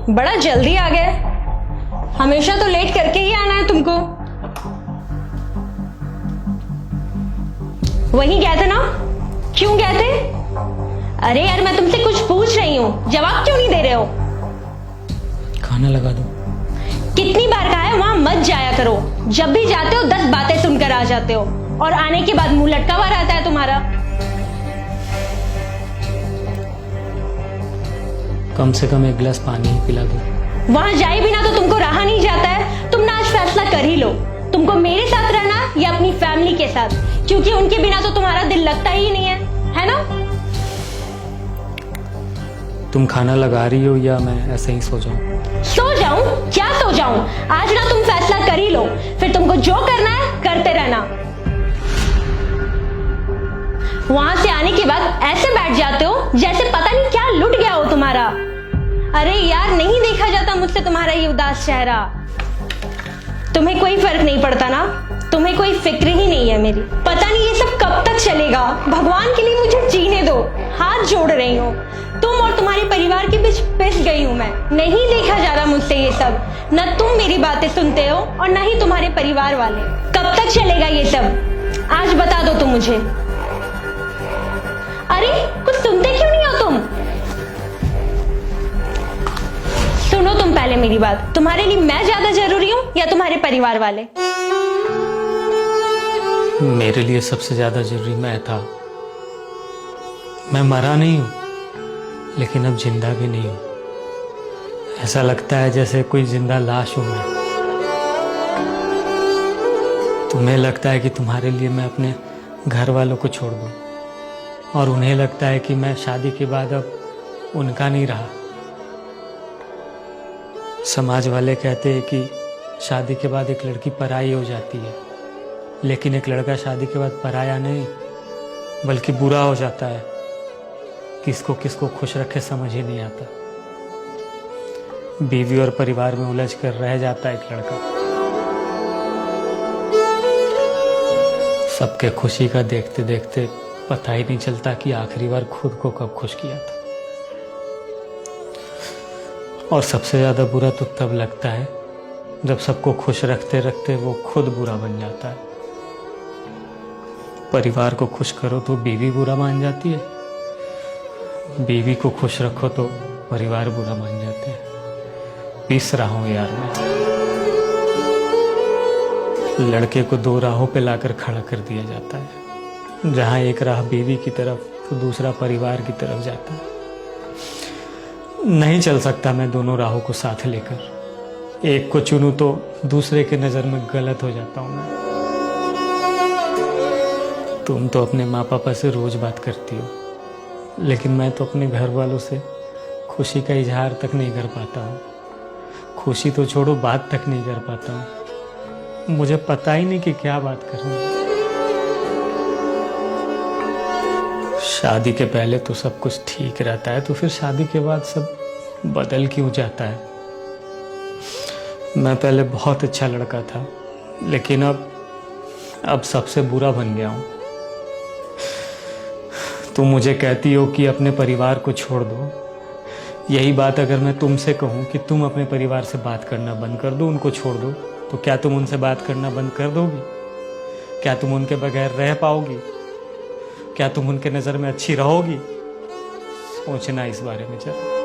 बड़ा जल्दी आ गए। हमेशा तो लेट करके ही आना है तुमको। वहीं गए थे ना? क्यों गए थे? अरे यार मैं तुमसे कुछ पूछ रही हूँ, जवाब क्यों नहीं दे रहे हो? खाना लगा दो। कितनी बार कहा है वहां मत जाया करो। जब भी जाते हो 10 बातें सुनकर आ जाते हो और आने के बाद मुंह लटका हुआ रहता है तुम्हारा। कम से कम एक गिलास पानी ही पिला दो। वहां जाए बिना तो तुमको रहा नहीं जाता है। तुम ना आज फैसला कर ही लो, तुमको मेरे साथ रहना या अपनी फैमिली के साथ, क्योंकि उनके बिना तो तुम्हारा दिल लगता ही नहीं है ना? तुम खाना लगा रही हो या मैं ऐसे ही सो जाऊं? सो जाऊं? क्या सो जाऊं? आज ना तुम फैसला कर ही लो, फिर तुमको जो करना है करते रहना। वहां से आने के बाद ऐसे बैठ जाते हो जैसे पता नहीं क्या लुट गया हो तुम्हारा। अरे यार नहीं देखा जाता मुझसे तुम्हारा ये उदास चेहरा। तुम्हें कोई फर्क नहीं पड़ता ना? तुम्हें कोई फिक्र ही नहीं है मेरी। पता नहीं ये सब कब तक चलेगा। भगवान के लिए मुझे जीने दो, हाथ जोड़ रही हूँ। तुम और तुम्हारे परिवार के बीच पिस गई हूं मैं। नहीं देखा जा रहा मुझसे ये सब। न तुम मेरी बातें सुनते हो और न ही तुम्हारे परिवार वाले। कब तक चलेगा ये सब? आज बता दो तुम मुझे। अरे कुछ सुनते क्यों नहीं हो तुम? सुनो तुम पहले मेरी बात। तुम्हारे लिए मैं ज्यादा जरूरी हूं या तुम्हारे परिवार वाले? मेरे लिए सबसे ज्यादा जरूरी मैं था। मैं मरा नहीं हूं, लेकिन अब जिंदा भी नहीं हूं। ऐसा लगता है जैसे कोई जिंदा लाश हूं मैं। तुम्हें लगता है कि तुम्हारे लिए मैं अपने घर वालों को छोड़ दूं, और उन्हें लगता है कि मैं शादी के बाद अब उनका नहीं रहा। समाज वाले कहते हैं कि शादी के बाद एक लड़की पराई हो जाती है, लेकिन एक लड़का शादी के बाद पराया नहीं बल्कि बुरा हो जाता है। किसको किसको खुश रखे समझ ही नहीं आता। बीवी और परिवार में उलझ कर रह जाता है एक लड़का। सबके खुशी का देखते देखते पता ही नहीं चलता कि आखिरी बार खुद को कब खुश किया था। और सबसे ज्यादा बुरा तो तब लगता है जब सबको खुश रखते रखते वो खुद बुरा बन जाता है। परिवार को खुश करो तो बीवी बुरा मान जाती है, बीवी को खुश रखो तो परिवार बुरा मान जाते हैं। पिस रहा हूं यार मैं। लड़के को 2 राहों पे लाकर खड़ा कर दिया जाता है। जहां एक राह बीवी की तरफ तो दूसरा परिवार की तरफ जाता है। नहीं चल सकता मैं दोनों राहों को साथ लेकर। एक को चुनूं तो दूसरे के नजर में गलत हो जाता हूं मैं। तुम तो अपने माँ पापा से रोज बात करती हो, लेकिन मैं तो अपने घर वालों से खुशी का इजहार तक नहीं कर पाता हूँ। खुशी तो छोड़ो, बात तक नहीं कर पाता हूँ। मुझे पता ही नहीं कि क्या बात करनी है। शादी के पहले तो सब कुछ ठीक रहता है, तो फिर शादी के बाद सब बदल क्यों जाता है? मैं पहले बहुत अच्छा लड़का था, लेकिन अब सबसे बुरा बन गया हूँ। तुम मुझे कहती हो कि अपने परिवार को छोड़ दो। यही बात अगर मैं तुमसे कहूं कि तुम अपने परिवार से बात करना बंद कर दो, उनको छोड़ दो, तो क्या तुम उनसे बात करना बंद कर दोगी? क्या तुम उनके बगैर रह पाओगी? क्या तुम उनके नज़र में अच्छी रहोगी? सोचना इस बारे में जरा।